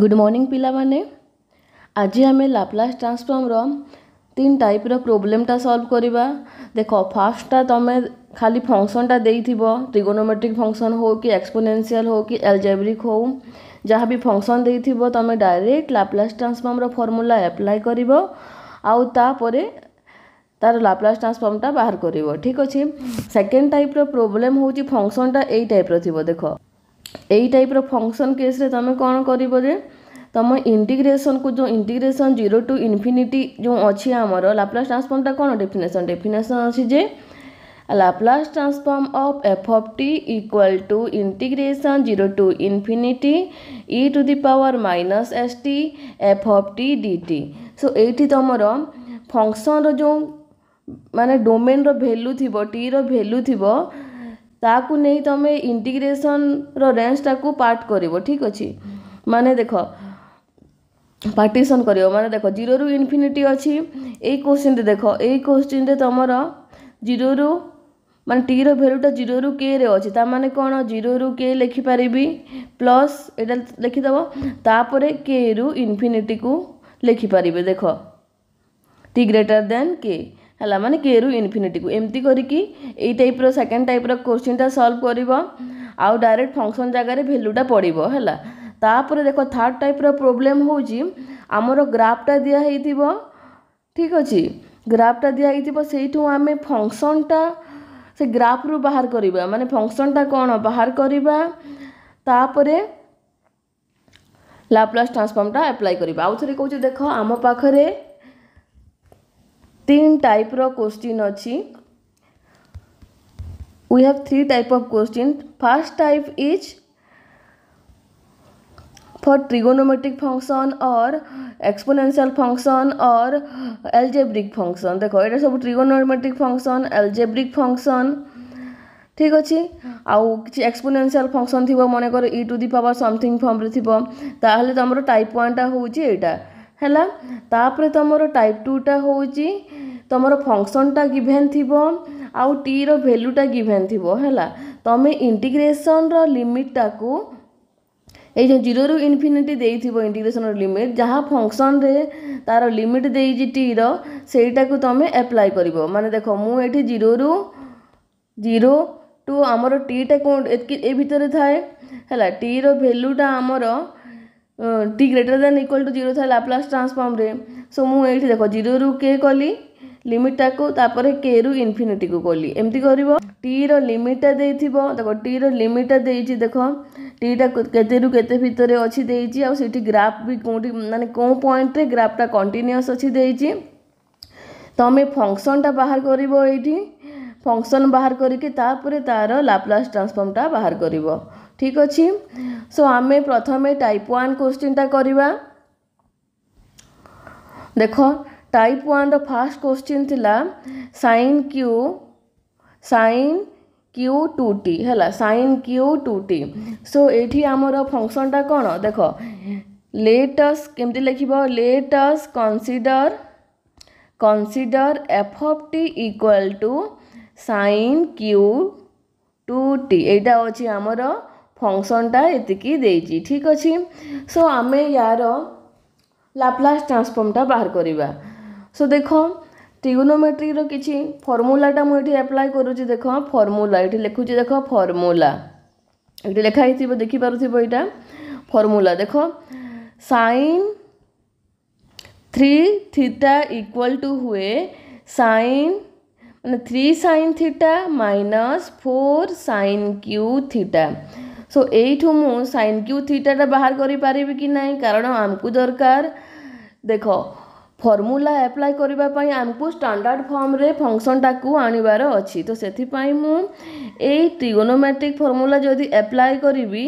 Good morning पिला माने। आज आम लाप्लास ट्रांसफॉर्म रो 3 टाइप रो प्रोब्लेम टा सॉल्व करिबा। देखो फास्टा तमे खाली फंक्शन टा देइथिबो, ट्रिगोनोमेट्रिक फंक्शन हो कि एक्सपोनेंशियल हो कि अलजेब्रिक हो, जहाँ भी फंक्शन देइथिबो तमे डायरेक्ट लाप्लास ट्रांसफॉर्म रो फार्मूला अप्लाई करिवो आउ तापरे तार लाप्लास ट्रांसफॉर्म टा बाहर करिवो। ठीक अछि। सेकंड टाइप रो प्रोब्लेम होची फंक्शन टा एई टाइप रो थिबो। देखो एई टाइप रो फंक्शन केस रे तमे कोन करिवो जे तुम इंटीग्रेशन को जो इंटीग्रेशन 0 टू इनफिनिटी जो अच्छी आमर लाप्लास ट्रांसफॉर्म टा कौन डेफिनेशन अच्छी जे Laplace transform of F of T equal to integration 0 to infinity E to the power minus S T F of T D T. So ये तुमर फंक्शन रो जो माने डोमेन रो वैल्यू थिबो टी रो वैल्यू थिबो ताकू नहीं तुम इंटीग्रेशन रो रेंज टाकू पार्ट करिवो। ठीक अछि। माने देखो पार्टीशन करियो माने देखो 0 रु इनफिनिटी अच्छी ए क्वेश्चन रे। देखो ए क्वेश्चन रे तुमर 0 रु माने टी रो वैल्यूटा 0 रु के रे अछि ता माने कोन 0 रु के लिखि परिबी प्लस एटा लिखि दबो तापरे के रु इनफिनिटी को लिखि परिबे। देखो टी ग्रेटर देन के हला माने के रु इनफिनिटी को एम्ति करी कि ए टाइप रो सेकंड टाइप रो क्वेश्चन टा सॉल्व करिवो आउ डायरेक्ट फंक्शन जगह रे वैल्यूटा पड़िबो हला। तापर देखो थर्ड टाइप रो प्रॉब्लम होजी आमरो ग्राफटा दिया हेइथिबो। ठीक अछि। ग्राफटा दिया हेइथिबो सेइठु आमे फंक्शनटा से ग्राफ रु बाहर करिबा माने फंक्शनटा कोन बाहर करिबा तापरे लाप्लास ट्रांसफॉर्मटा अप्लाई करिबा। आउ थरे कहूची देखो आम पाखरे 3 टाइप रो क्वेश्चन अछि। We have 3 type of question. First type is for trigonometric function or exponential function or algebraic function। देखो ये सब trigonometric function algebraic function ठीक अच्छे। आउ किसी एक्सपोनेंशियल फंक्शन थी मन कर E to the power something form रे थिबो ताहले तुमरो टाइप 1 टा होची एटा हैला। तापरे तुमरो टाइप 2 टा होची तुमरो फंक्शन टा गिवन थिबो आउ टी रो वैल्यू टा गिवन थिबो हैला। तमे इंटीग्रेशन रो लिमिट टाकू ए जो 0 रु इनफिनिटी देइथिबो इंटीग्रेशन रो लिमिट जहाँ फंक्शन रे तार लिमिट देइजी टी रो सेटा को तमे अप्लाई करिवो। माने देखो मु एठी 0 रु 0 टू आमर टी टा कोन ए भितर थाए हैला। टी रो वैल्यू टा आमर टी ग्रेटर देन इक्वल टू 0 थाए लाप्लास ट्रांसफॉर्म रे। सो मु एठी देखो 0 रु के कली लिमिट टाको तापरे के रु इनफिनिटी को कली एमती करिवो। टी रो लिमिट टा देइथिबो देखो टी रो लिमिट टा देइची देखो टी टा केते रु केते भितरे अछि देइची आ सेठी ग्राफ भी कोठी माने को पॉइंट रे ग्राफ टा कंटीन्यूअस अछि देइची। तमे फंक्शन टा बाहर करिवो एठी फंक्शन बाहर करके तापरे तार लाप्लास ट्रांसफॉर्म टा बाहर करिवो। ठीक अछि। सो आमे प्रथमे टाइप 1 क्वेश्चन टा करिवा। देखो टाइप 1 रो फर्स्ट क्वेश्चन थिला sin q 2t हैला sin q 2t। सो एठी हमरो फंक्शन टा कोन देखो लेट अस केमति लिखिबो let us consider f of t equal to sin q 2t एटा अछि हमरो फंक्शन टा एतिकी देइची। ठीक अछि। सो आमे यार लाप्लास ट्रांसफॉर्म टा बाहर करिवा। सो देखो ट्रिगोनोमेट्री रो किछि फार्मूला टा मु एठी अप्लाई करूची। देखो फार्मूला एठी लिखुची देखो फार्मूला एठी लिखा हिथिबो देखि पारुथिबो एटा फार्मूला देखो sin 3 थीटा इक्वल टू हुए sin माने 3 sin theta minus 4 sin q theta. So एठू मु sin q थीटा टा बाहर करि पारिबि कि नाही कारण हमकु दरकार देखो फॉर्मूला अप्लाई करिबा पई हमकु स्टैंडर्ड फॉर्म रे फंक्शन टाकू आनिबार अछि। तो सेथि पई मु ए ट्रिगोनोमेट्रिक फॉर्मूला जदी अप्लाई करिवि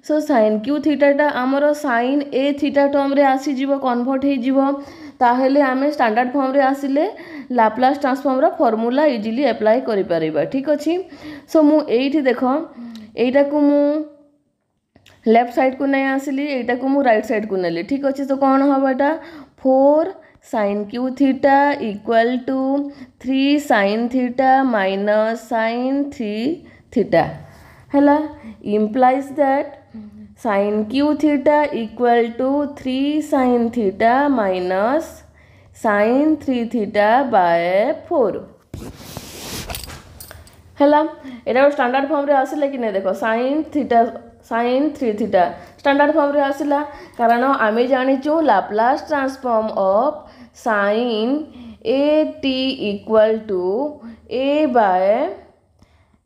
सो sin q थीटा टा हमरो sin a थीटा टर्म रे आसी जीवो कन्वर्ट हे जीवो ताहेले आमे स्टैंडर्ड फॉर्म रे आसिले लाप्लास ट्रांसफॉर्म रो फॉर्मूला इजीली अप्लाई करि परिबा। ठीक अछि। सो मु एठी देखो एटा को मु लेफ्ट साइड को नहीं आसिली एटा को मु राइट साइड को नेली। ठीक अछि। तो कोन हबा एटा 4 sin q theta equal to 3 sin theta minus sin 3 theta हैला implies that sin q theta equal to 3 sin theta minus sin 3 theta by 4 हैला एटा स्टैंडर्ड फॉर्म रे आसिले कि नै देखो sin theta sin 3 theta standard form रे आसिला कारण आमे जानिचु Laplace transform of sin a t equal to a by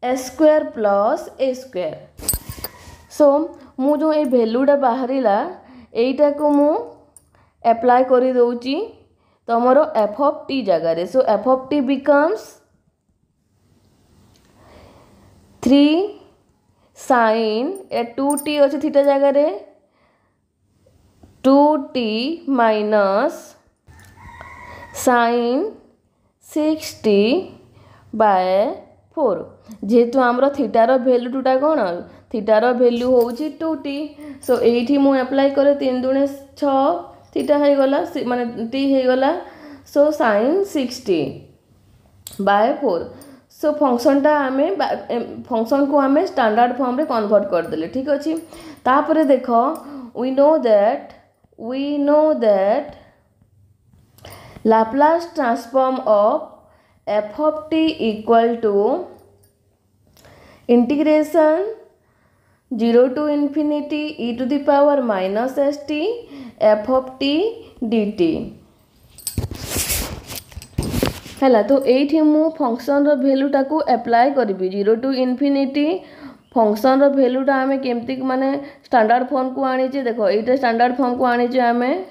s square plus a square so मु जो ए वैल्यूटा बाहरिला एटा को मु अप्लाई करि दउची तमरो f of t जगह रे सो f of t becomes 3 sin 2t अच्छे थीटा जगह रे 2t minus sin 6t by 4 जेहेतु आमर थीटार भैल्यू टूटा कौन थीटार भैल्यू होची 2t सो एठी मु अप्लाई करे 3 दुणे 6 थीटा है गला माने t है गला so sin 6t by 4 so function टा आमे फंक्शन को आमे स्टैंडर्ड फॉर्म रे कन्वर्ट कर देले ठीक अछि तापरे देखो we know that Laplace transform of f of t equal to integration 0 to infinity e to the power minus st f of t dt हैला तो एठी मु फंक्शन रो वैल्यू टाको अप्लाई करबी 0 टू इन्फिनिटी फंक्शन रो वैल्यू टा हमें केमती माने स्टैंडर्ड फॉर्म को आनी जे देखो एटा स्टैंडर्ड फॉर्म को आनी जे हमें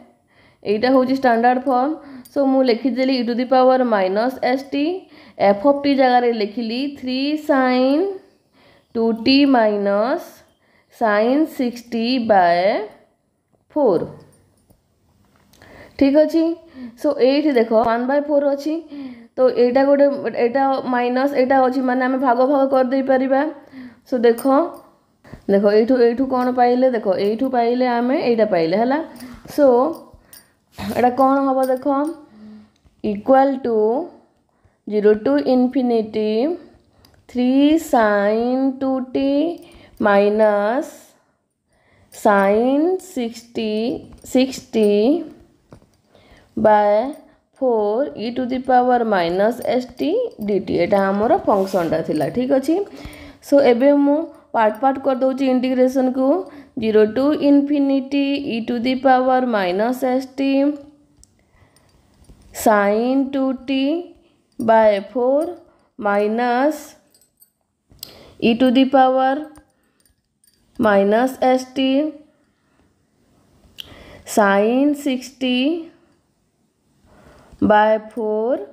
एटा होची स्टैंडर्ड फॉर्म सो मु लिखि देली e to the power minus st f of t जगह रे लिखिली 3 sin 2t minus sin 6t by 4 ठीक अछि सो एठी देखो 1/4 अछि तो एटा गोटे एटा माइनस एटा अछि माने हम भाग कर दे परिबा सो देखो एठू कोन पाइले देखो एठू पाइले हमें एटा पाइले हला सो एटा कौन हबो देखो equal to 0 to infinity 3 sin 2t minus sin 6t by 4 e to the power minus st dt एटा हमर फंक्शन टा थिला ठीक अछि सो एबे मु पार्ट कर दउची इंटीग्रेशन को 0 to infinity e to the power minus st sin 2t by 4 minus e to the power minus st sin 6t by 4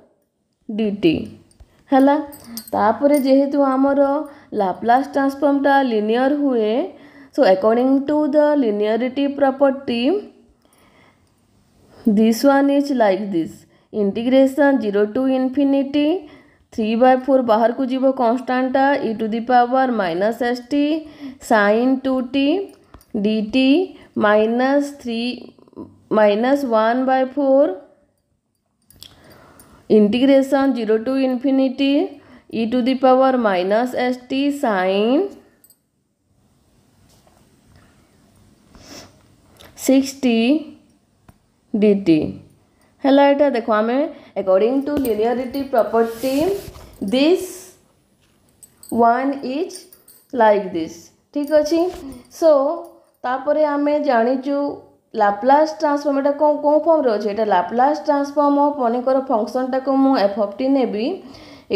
dt हैला तापरे जेहेतु आमर लाप्लास ट्रांसफॉर्म टा लिनियर हुए so according to the linearity property this one is like this integration 0 to infinity 3/4 बाहर को जीवो constant e to the power minus st sin 2t dt minus 1/4 integration 0 to infinity e to the power minus st sin 6t dt हैला एटा देखो हमें according to linearity property this one is like this ठीक अछि सो तापरे हमें जानिचु Laplace transform एटा को form रे अछि एटा लाप्लास ट्रांसफॉर्म ऑफ मने करो फंक्शन टा को मु f of t नेबी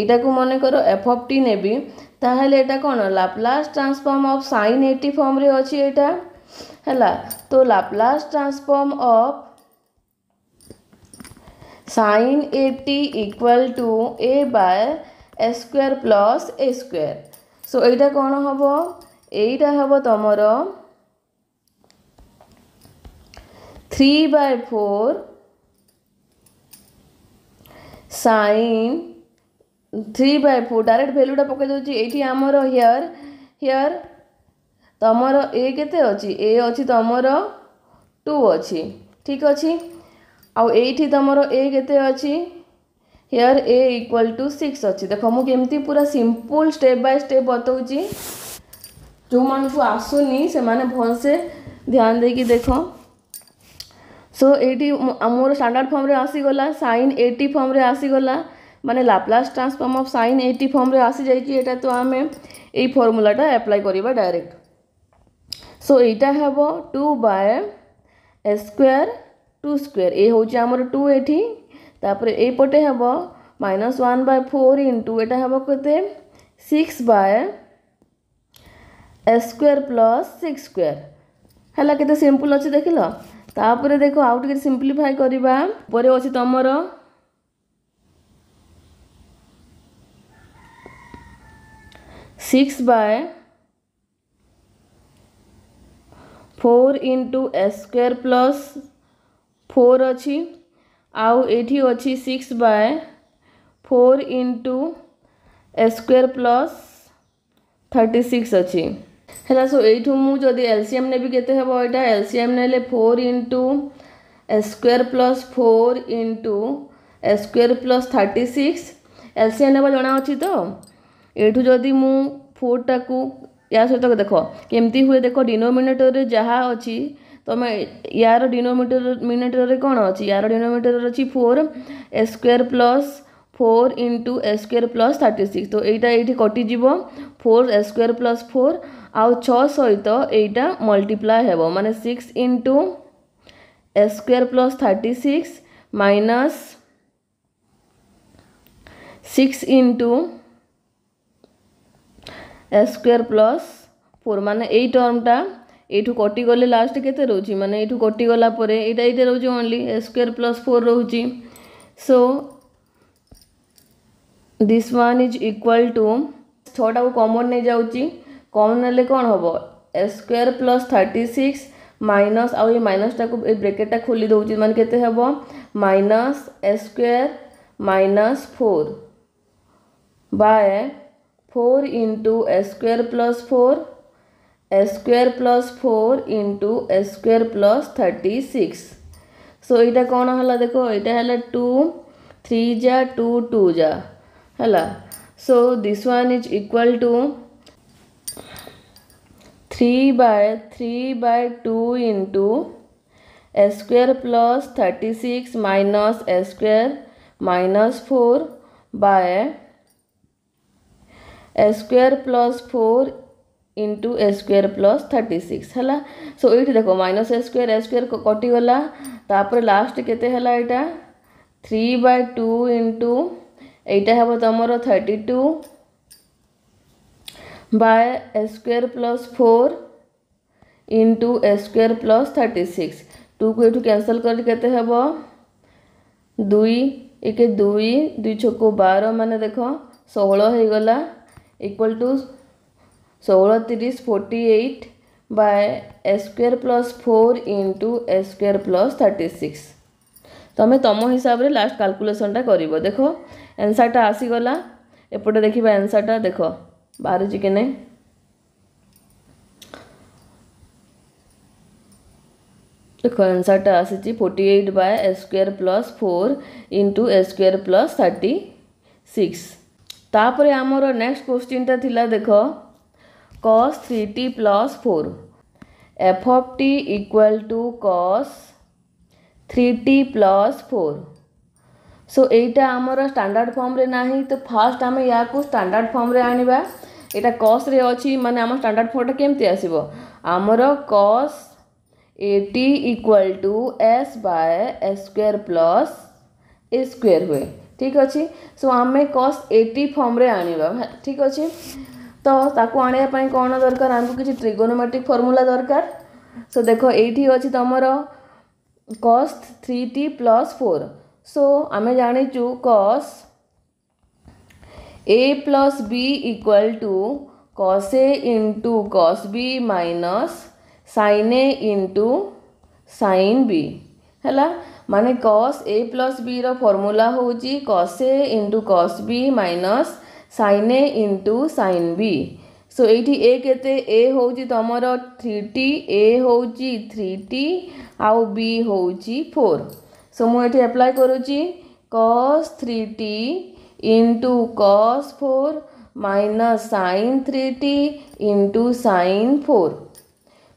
एटा को मने करो f of t नेबी ताहले एटा कोन Laplace transform of sin 80 form रे अछि एटा हैला तो Laplace transform of sin 80 equal to a by s square plus a square so एटा कोन हबो एटा हबो तमरो 3/4 sin 3/4 डायरेक्ट वैल्यू टा पके दोची एठी हमर हियर तमरो a केते अछि a अछि तमरो 2 अछि ठीक अछि आउ एठी तमरो a केते अछि हियर a इक्वल टू 6 अछि देखो मु केमती पूरा सिंपल स्टेप बाय स्टेप बतौची जो मान को आसुनी से माने भल से ध्यान दे कि देखो। सो एटी आमर स्टैंडर्ड फॉर्म रे आसी गला sin 80 फॉर्म रे आसी गला माने Laplace transform of sin 80 form रे आसी जाई कि एटा तो आमे एई फार्मूलाटा अप्लाई करिबा डायरेक्ट। सो एटा हेबो 2 बाय s स्क्वायर 2 स्क्वायर ए होची आमर 2 एठी तापरे ए पटे हेबो -1/4 इनटू एटा हेबो कते 6 by s square plus 6 square हला केते सिंपल अछि देखिलो। तापरे देखो आउट के सिंपलीफाई करिबा परे अछि तमर 6 by 4 into s square plus 4 अछि आउ एठी अछि 6 by 4 into s square plus 36 अछि हैला। सो एठू मु जदी एलसीएम नेबी केते हेबो एटा एलसीएम नेले 4 into s square plus 4 into s square plus 36 LCM नेबा जणा अछि तो एठू जदी मु 4 टाकू या सहित देखो केमती हुए देखो डिनोमिनेटर रे जहा अछि तमे यार डिनोमिनेटर रे कोन अछि यार डिनोमिनेटर अछि 4 s square plus 4 into s square plus 36 तो एटा एठी कटि जीवो 4 s स्क्वायर प्लस 4 आउ 6 सहित एटा मल्टीप्लाई हेबो माने 6 into s square plus 36 minus 6 into s square plus 4 माने एई टर्मटा एठू कटि गले लास्ट केते रहउची माने एठू कटि गला परे एटा एटा रहउची ओनली s स्क्वायर प्लस 4 रहउची। So this one is equal to 6 टा को कॉमन नै जाउची कॉमन नेले कोन होबो s स्क्वायर प्लस 36 माइनस आ ये माइनस टा को ए ब्रैकेट टा खोली दउची माने केते हेबो minus s square minus 4 by 4 into s square plus 4 s square plus 4 into s square plus 36। So एटा कोन हला देखो एटा हला 2 3 जा 2 2 जा हला। So this one is equal to 3 by 2 into s square plus 36 minus s square minus 4 by s square plus 4 into s square plus 36 हला। सो ये देखो माइनस s स्क्वायर कटि गला तापर लास्ट केते हला एटा 3 बाय 2 इंटू एटा हेबो तमरो 32 by s square plus 4 into s square plus 36 2 को एठू कैंसिल कर केते हेबो 2 एके 2 2 छको 12 माने देखो 16 हे गला equal to 16 30 48 by s square plus 4 into s square plus 36 तमे तम हिसाब रे लास्ट कैलकुलेशन टा करिवो। देखो आंसर टा आसी गला एपटे देखिबा आंसर टा देखो बाहर जी के नै देखो आंसर टा आसी 48 by s square plus 4 into s square plus 36। तापरे हमरो नेक्स्ट क्वेश्चन टा थिला देखो cos 3t plus 4 f of t equal to cos 3t plus 4। सो एटा हमर स्टैंडर्ड फॉर्म रे नाही तो फास्ट हमें या को स्टैंडर्ड फॉर्म रे आनिबा एटा cos रे अछि माने हम स्टैंडर्ड फॉर्म टा केमते आसीबो हमर cos 80 equal to s by s square plus a square हुए ठीक अछि। सो हमें cos 80 फॉर्म रे आनिबा ठीक अछि तो ताको आनिया पई कोन दरकार हमको किछि ट्रिगोनोमेट्रिक फार्मूला दरकार। सो देखो एठी अछि तमरो cos 3t plus 4 सो आमे जानि छु cos a plus b equal to cos a into cos b minus sin a into sin b हला माने cos a plus b रो फार्मूला होची cos a into cos b minus sin a into sin b। सो एठी a केते a होची तमरो 3t a होची 3t आउ b होची 4। सो मु एठी अप्लाई करूची cos 3t into cos 4 minus sin 3t into sin 4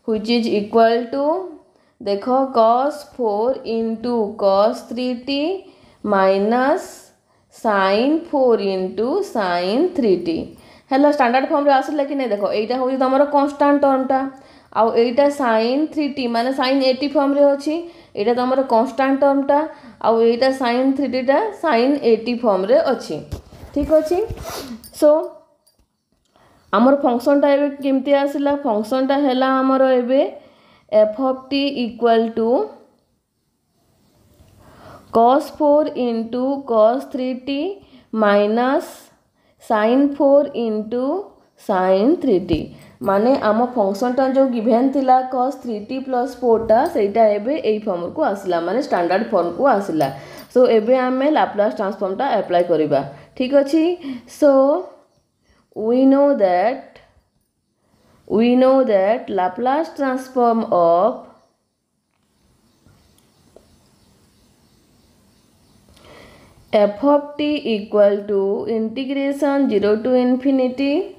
which is equal to देखो cos 4 into cos 3t minus sin 4 into sin 3t hello standard form रे आसला कि नहीं देखो एटा होई तमरो कांस्टेंट टर्मटा आउ एटा sin 3t माने sin 80 फॉर्म रे अछि एटा तमरो कांस्टेंट टर्मटा आउ एटा sin 3t टा sin 80 फॉर्म रे अछि ठीक अछि सो हमर फंक्शन टा एबे केमती आसिला फंक्शन टा हैला हमर एबे f of t equal to cos 4 into cos 3t minus sin 4 into sin 3t माने आम फंक्शन टा जो गिवन थिला cos 3t plus 4 टा सेटा एबे एई फॉर्म को आसिला माने स्टैंडर्ड फॉर्म को आसिला सो एबे आमे लाप्लास ट्रांसफॉर्म टा अप्लाई करिबा ठीक अछि सो we know that Laplace transform of f of t equal to integration 0 to infinity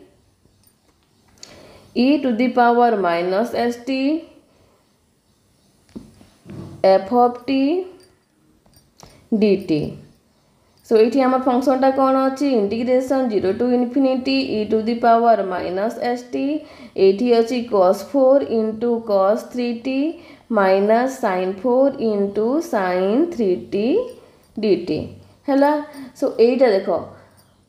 e to the power minus st f of t dt सो ये आम फंक्शन टा कौन अच्छी integration 0 to infinity e to the power minus st ये अच्छी cos 4 into cos 3t minus sin 4 into sin 3t dt हैला so एटा देखो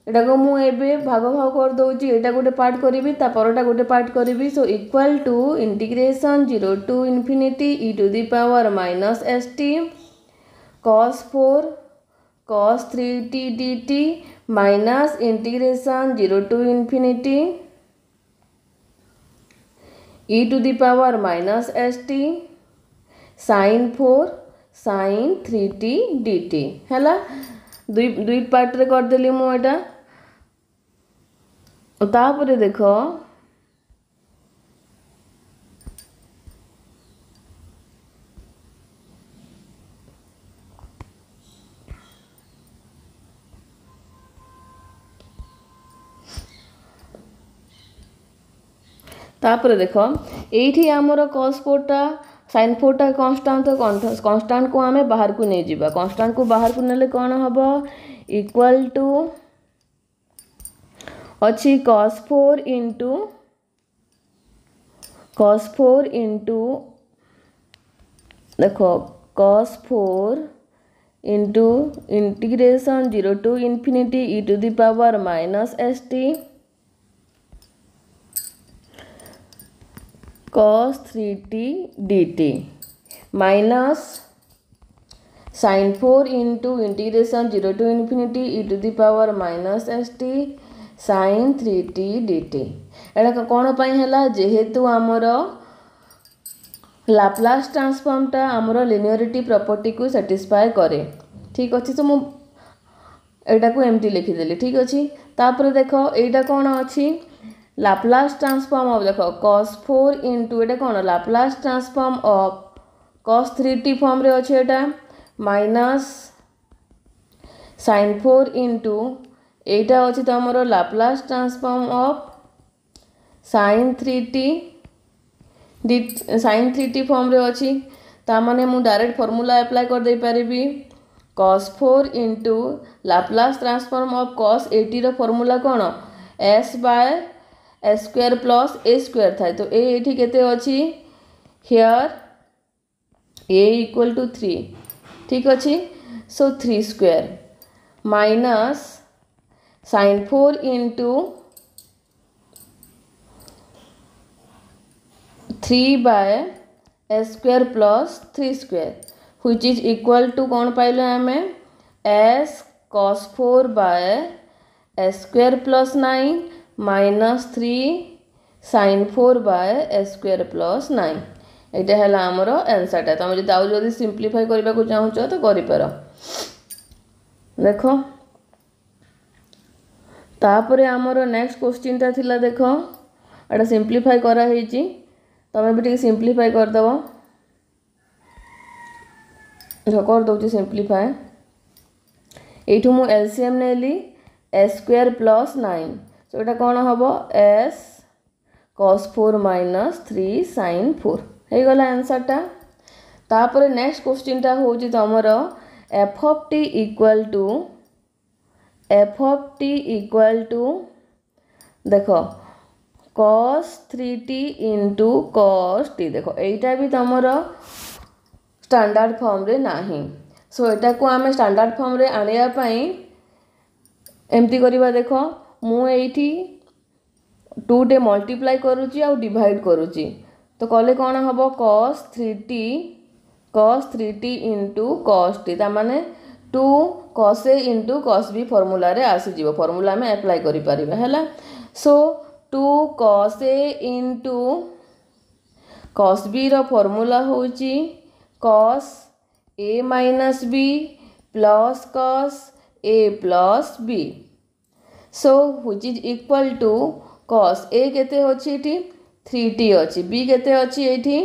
एटा को मु एबे भाग भाग कर दोची एटा गोटे पार्ट करिवि ता परटा गोटे पार्ट करिवि so equal to integration 0 to infinity e to the power minus st cos 4 cos 3t dt minus integration 0 to infinity e to the power minus st sin 4 sin 3t dt हैला दुई part रे कर देली मु एटा तापरे देखो तापर देखो एठी हमर cos 4 टा sin 4 टा कांस्टेंट तो कांस्टेंट को हमें बाहर को नहीं जीवा कांस्टेंट को बाहर को नेले कोन हबो इक्वल टू अछि cos 4 into देखो cos 4 into integration 0 to infinity e to the power minus st cos 3t dt minus sin 4 into integration 0 to infinity e to the power minus st sin 3t dt एटा कोन पई हैला जेहेतु हमरो Laplace transform टा हमरो linearity property को satisfy करे ठीक अछि तो मु एटा को एम्प्टी लिखि देली ठीक अछि तापर देखो एटा कोन अछि लाप्लास ट्रांसफॉर्म ऑफ देखो cos 4 into एटा कोन Laplace transform of cos 3t form रे अछि एटा माइनस sin 4 into एटा अछि त हमरो Laplace transform of sin 3t form रे अछि ता माने मु डायरेक्ट फार्मूला अप्लाई कर दे परिबी cos 4 into Laplace transform of cos 80 रो फार्मूला कोन s by a square plus a square था तो a एठी केते अछि हियर a equal to 3 ठीक अछि सो 3 square minus sin 4 into 3 by a square plus 3 square which is equal to कौन पाइले हमें s cos 4 by a square plus 9 minus 3 sin 4 by a square plus 9 एटा हैला हमरो आंसर टा तुम जदी आउ जदी सिंपलीफाई करबा को चाहू छ तो करि पारो देखो तापरे हमरो नेक्स्ट क्वेश्चन ता थिला देखो एटा सिंपलीफाई करा हेची तमे भी ठीक सिंपलीफाई कर दबो जो कर दउची सिंपलीफाई एठू मु एलसीएम नेली s square plus 9 सो एटा कौन हम s cos 4 माइनस 3 sin 4 हो गला आंसरटा। तापर नेक्स्ट क्वेश्चन टा होची तमरो f of t equal to देखो cos 3t into cos t। देखो एटा भी तमरो स्टैंडर्ड फॉर्म रे नाही। सो एटा को आमे स्टैंडर्ड फॉर्म रे आनिया पई एमती करिबा। देखो मु एठी 2 टे मल्टीप्लाई करूची आ डिवाइड करूची तो कले कौन हम cos 3t into cos t ता माने 2 cos a into cos b formula रे आसी जीवो फॉर्मूला में अप्लाई करि परिबा हैला। So 2 cos a into cos b रो फॉर्मूला होची cos a minus b plus cos a plus b। So which is equal to cos a केते होची एठी 3t अछि b केते अछि एठी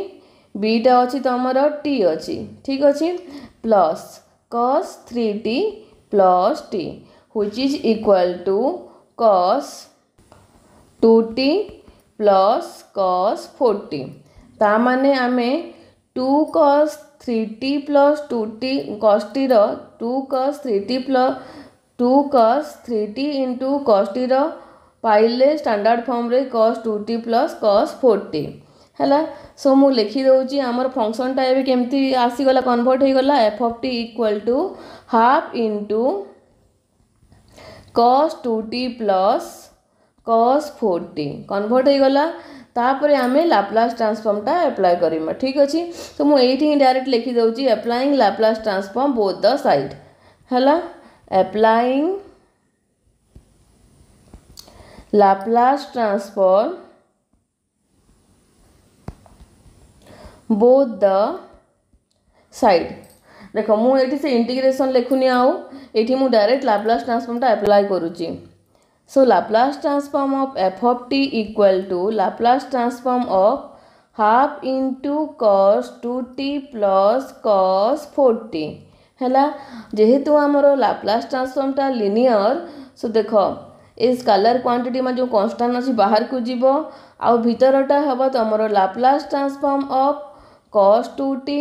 b टा अछि तमरो t अछि ठीक अछि plus cos 3t plus t which is equal to cos 2t plus cos 4t। ता माने आमे 2 cos 3t plus 2t cos t रो 2 cos 3t plus 2 cos 3t into cos t रो पाइले स्टैंडर्ड फॉर्म रे cos 2t plus cos 4t हैला। सो मु लिखि दउची हमर function टा एबे केमती आसी गला कन्वर्ट हे गला f of t equal to half into cos 2t plus cos 4t convert हे गला। तापरे आमे लाप्लास ट्रांसफॉर्म टा अप्लाई करिमा ठीक अछि। तो मु एठी डायरेक्ट लिखि दउची applying Laplace transform both the side हैला। Applying Laplace transform both the side. देखो मु एठी से इंटीग्रेशन लिखुनी आउ एठी मु डायरेक्ट लाप्लास ट्रांसफॉर्म टा अप्लाई करूची। So Laplace transform of f of t equal to Laplace transform of half into cos 2t plus cos 4t हैला। जेहेतु हमरो लाप्लास ट्रांसफॉर्म टा लिनियर सो देखो ए स्केलर क्वांटिटी में जो कांस्टेंट अछि बाहर को जीवो आ भीतरटा हबो तमरो Laplace transform of cos 2t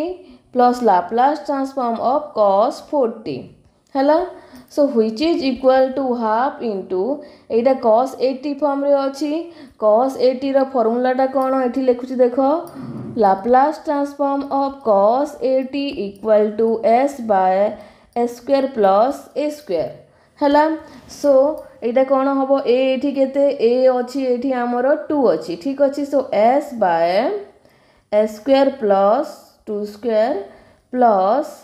plus Laplace transform of cos 4t हैला। So which is equal to half into एटा cos 80 फॉर्म रे अछि cos 80 रो फार्मूला टा कोन एठी लिखुची देखो Laplace transform of cos 80 equal to s by s square plus a square हैला। सो एटा कोन हबो a एठी केते a अछि एठी हमरो 2 अछि ठीक अछि। So s by s square plus 2 square plus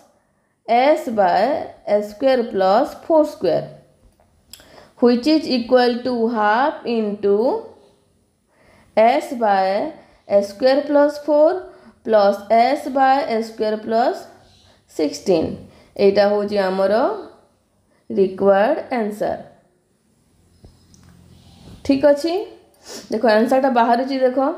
s by s square plus 4 square which is equal to half into s by s square plus 4 plus s by s square plus 16 एटा होची हमरो required answer ठीक अछि। देखो answer टा बाहर छी देखो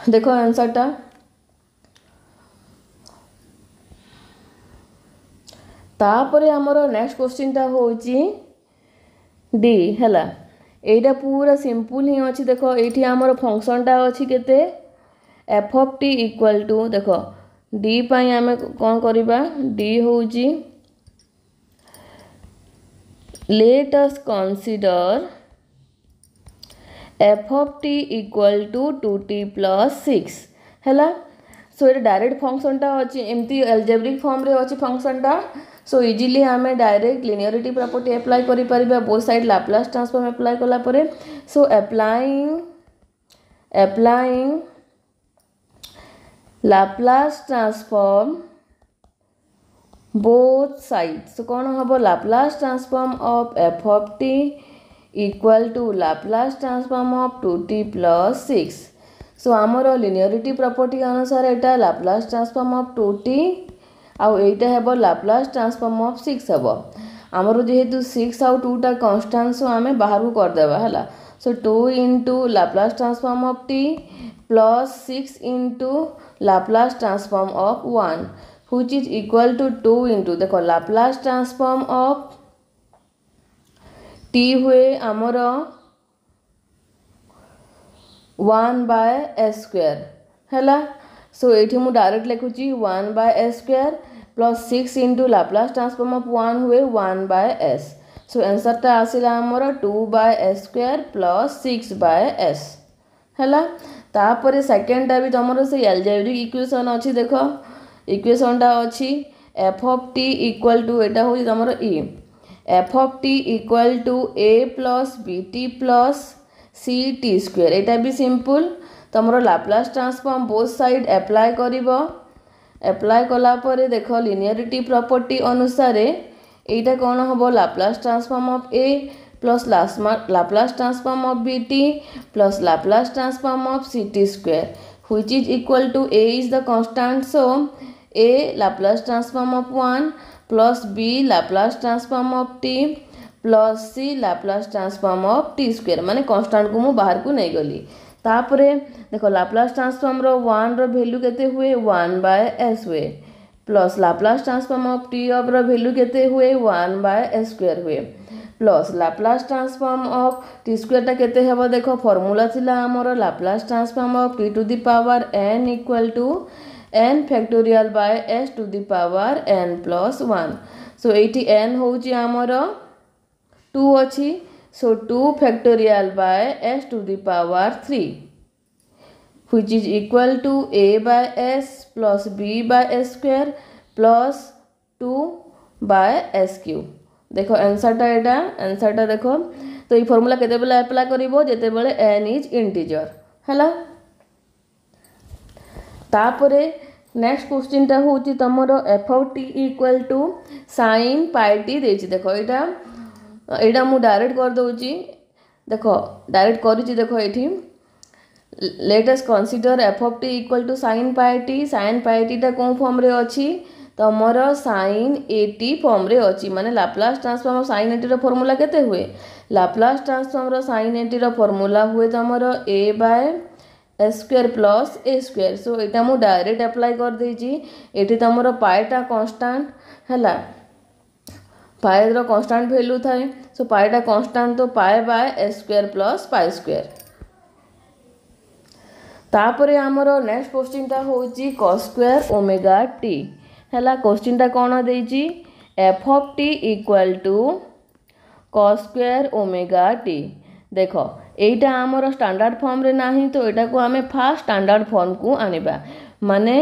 देखो आंसर टा तापरे हमरो नेक्स्ट क्वेश्चन टा होची डी हैला। एटा पूरा सिंपल ही अछि देखो एठी हमरो फंक्शन टा अछि केते f of t equal to देखो d पई हमें कोन करिबा d होची let us consider f of t equal to 2t plus 6 हैला। सो ये डायरेक्ट फंक्शन टा अछि एमती अलजेब्रिक फॉर्म रे अछि फंक्शन टा। सो इजीली हमें डायरेक्ट लिनियरिटी प्रॉपर्टी अप्लाई करि परिबा both side Laplace transform apply कला परे। So applying Laplace transform both side. So कौन हम Laplace transform of f of t equal to Laplace transform of 2t plus 6। So आमर linearity property अनुसार एटा Laplace transform of 2t आउ एटा हेबो Laplace transform of 6 हेबो। आमर जेहेतु 6 आउ 2 टा कांस्टेंट सो आमे बाहर को कर देबा हला। सो 2 into Laplace transform of t plus 6 into Laplace transform of 1 which is equal to 2 into देखो लाप्लास ट्रांसफॉर्म ऑफ t हुए आमर 1 by s स्क्वायर हैला। सो एठी मु डायरेक्ट लिखुची 1 by s square plus 6 into Laplace transform of 1 हुए 1 by s। So answer टा आसिला आमर 2 by s square plus 6 by s हैला। तापर सेकेंड टा भी तुमरो से एल्जेब्रिक इक्वेशन अछि देखो इक्वेशन टा अछि f of t equal to एटा होई तुमरो e f of t equal to a plus bt plus ct square. एटा भी सिंपल तुमरो Laplace transform both side apply करिवो। अप्लाई कला परे देखो लिनियरिटी प्रॉपर्टी अनुसार एटा कोन हबो Laplace transform of a plus Laplace transform of bt plus Laplace transform of ct square which is equal to a is the constant, so a Laplace transform of 1 plus b Laplace transform of t plus c Laplace transform of t square माने constant को मु बाहर को नहीं गली। तापरे देखो Laplace transform रो 1 रो वैल्यू केते हुए 1 by s हुए plus Laplace transform of t of रो वैल्यू केते हुए 1 by s स्क्वायर हुए plus Laplace transform of t square टा केते हेबो देखो फार्मूला थिला हमरो Laplace transform of t to the power n equal to n factorial by s to the power n plus 1। So एटी n होची हमरो 2 अछि so 2 factorial by s to the power 3 which is equal to a by s plus b by s square plus 2 by s cube। देखो answer टा एटा answer टा देखो तो ये फार्मूला केते बेले अप्लाई करिवो जेते बेले n इज इंटीजर हला। तापरे नेक्स्ट क्वेश्चन टा होची तमरो f of t equal to sin pi t देछि। देखो एटा मु डायरेक्ट कर दोची देखो डायरेक्ट करिछि देखो एठी let us consider f of t equal to sin pi t। sin pi t टा कोन फॉर्म रे अछि तमरो sin at फॉर्म रे अछि माने Laplace transform of sin at रो फार्मूला केते हुए लाप्लास ट्रांसफॉर्म रो sin at रो फार्मूला हुए तमरो a by s square plus a square. So एटा मु डायरेक्ट अप्लाई कर देछि एठी तमरो पाई टा कांस्टेंट हैला पाई रो कांस्टेंट वैल्यू थाए सो पाई टा कांस्टेंट तो pi by s square plus pi square. तापरे हमरो नेक्स्ट क्वेश्चन टा होची cos स्क्वायर ओमेगा t हैला। क्वेश्चन टा कोन देछि f of t equal to cos square omega t। देखो एटा हमरो स्टैंडर्ड फॉर्म रे नाही तो एटा को हमें फास्ट स्टैंडर्ड फॉर्म को आनिबा माने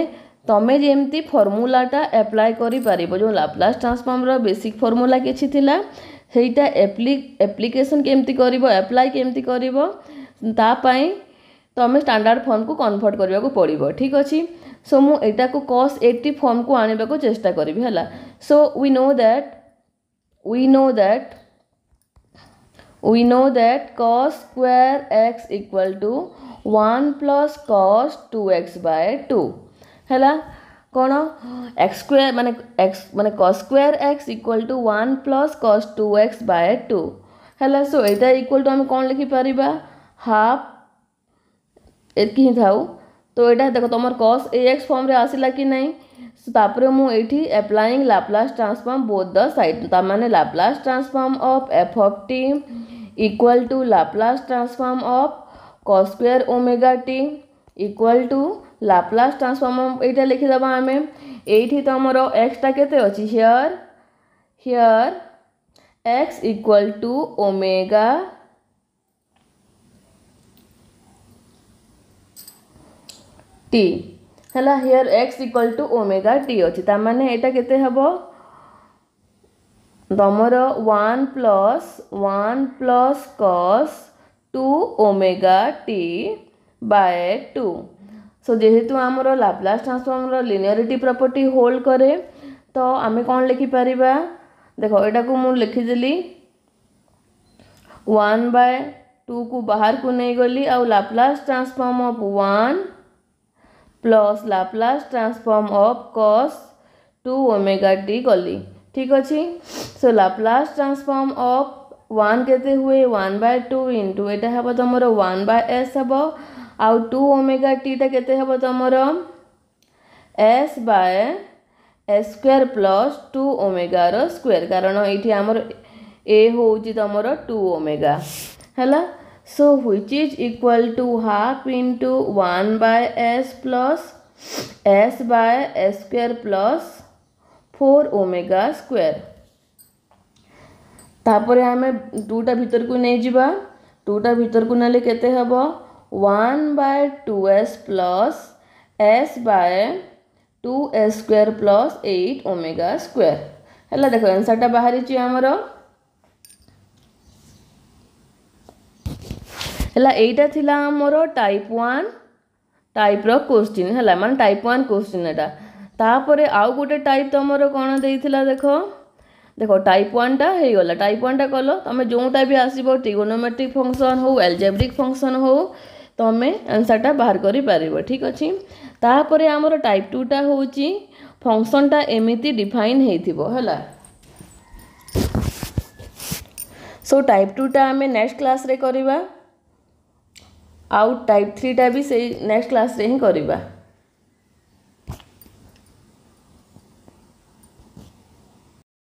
तमे जेमती फार्मूला टा अप्लाई करि परिबो जो लाप्लास ट्रांसफॉर्म रो बेसिक फार्मूला किछि थिला सेटा एप्लीकेशन केमती करिवो अप्लाई केमती करिवो ता पई तमे स्टैंडर्ड फॉर्म को कन्वर्ट करबा को पड़िबो ठीक अछि। सो मु एटा को cos 80 फॉर्म को आनिबा को चेष्टा करबी हला। सो we know that cos square x equal to 1 plus cos 2x by 2 हैला कोन x स्क्वायर माने cos square x equal to 1 plus cos 2x by 2 हैला। सो एटा इक्वल टू हम कोन लिखि परिबा हाफ एतकी थाउ तो एटा देखो तमर cos ax फॉर्म रे आसिला कि नहीं सो तापरे मु एठी applying Laplace transform both the side ता माने Laplace transform of f of t equal to Laplace transform of cos square omega t equal to Laplace transform एटा लिखि दबा हमें एठी तमरो x टा केते अछि here x equal to omega t हैला here x equal to omega t अछि ता माने एटा केते हबो तमरो 1 plus cos 2 omega t by 2। So जेहेतु हमरो लाप्लास ट्रांसफॉर्म रो लिनियरिटी प्रॉपर्टी होल्ड करे तो आमे कोन लिखि परिबा देखो एटा को मु लिखि देली 1/2 को बाहर को नहीं गली आउ Laplace transform of 1 plus Laplace transform of cos 2 omega T गली। ठीक अच्छे। सो लाप्लास ट्रांसफॉर्म ऑफ 1 केते हुए 1/2 इंटू एटा हबो तमर 1/s हबो आउ 2 ओमेगा टी टा केते हबो तमर s/s² प्लस 2 ओमेगा रो स्क्वायर कारण एठी हमर a होउची तमर 2 ओमेगा हैला। So which is equal to half into 1/s plus s/s² plus 4 omega square. तापर आमे 2टा भीतर को नहीं जिबा 2टा भीतर को नेले केते हबो 1/2s plus s/2s² plus 8 omega square हैला। देखो आंसर टा बाहरी ची हमरो हैला। एटा थिला हमरो टाइप 1 टाइप रो क्वेश्चन हैला मान टाइप 1 क्वेश्चन एटा। तापरे आउ गोटे टाइप तमरो कोन देइथिला देखो देखो टाइप 1 टा हे गला टाइप 1 टा कलो तमे जोटा भी आसीबो ट्रिगोनोमेट्रिक फंक्शन हो एल्जेब्रिक फंक्शन हो तमे आंसर टा बाहर करि पारिबो। ठीक अछि। तापरे हमरो टाइप 2 टा होउची फंक्शन टा एमिति डिफाइन हेथिबो हैला। सो टाइप 2 टा हमें नेक्स्ट क्लास रे करिबा आउ टाइप 3 टा भी से नेक्स्ट क्लास रे ही करिबा।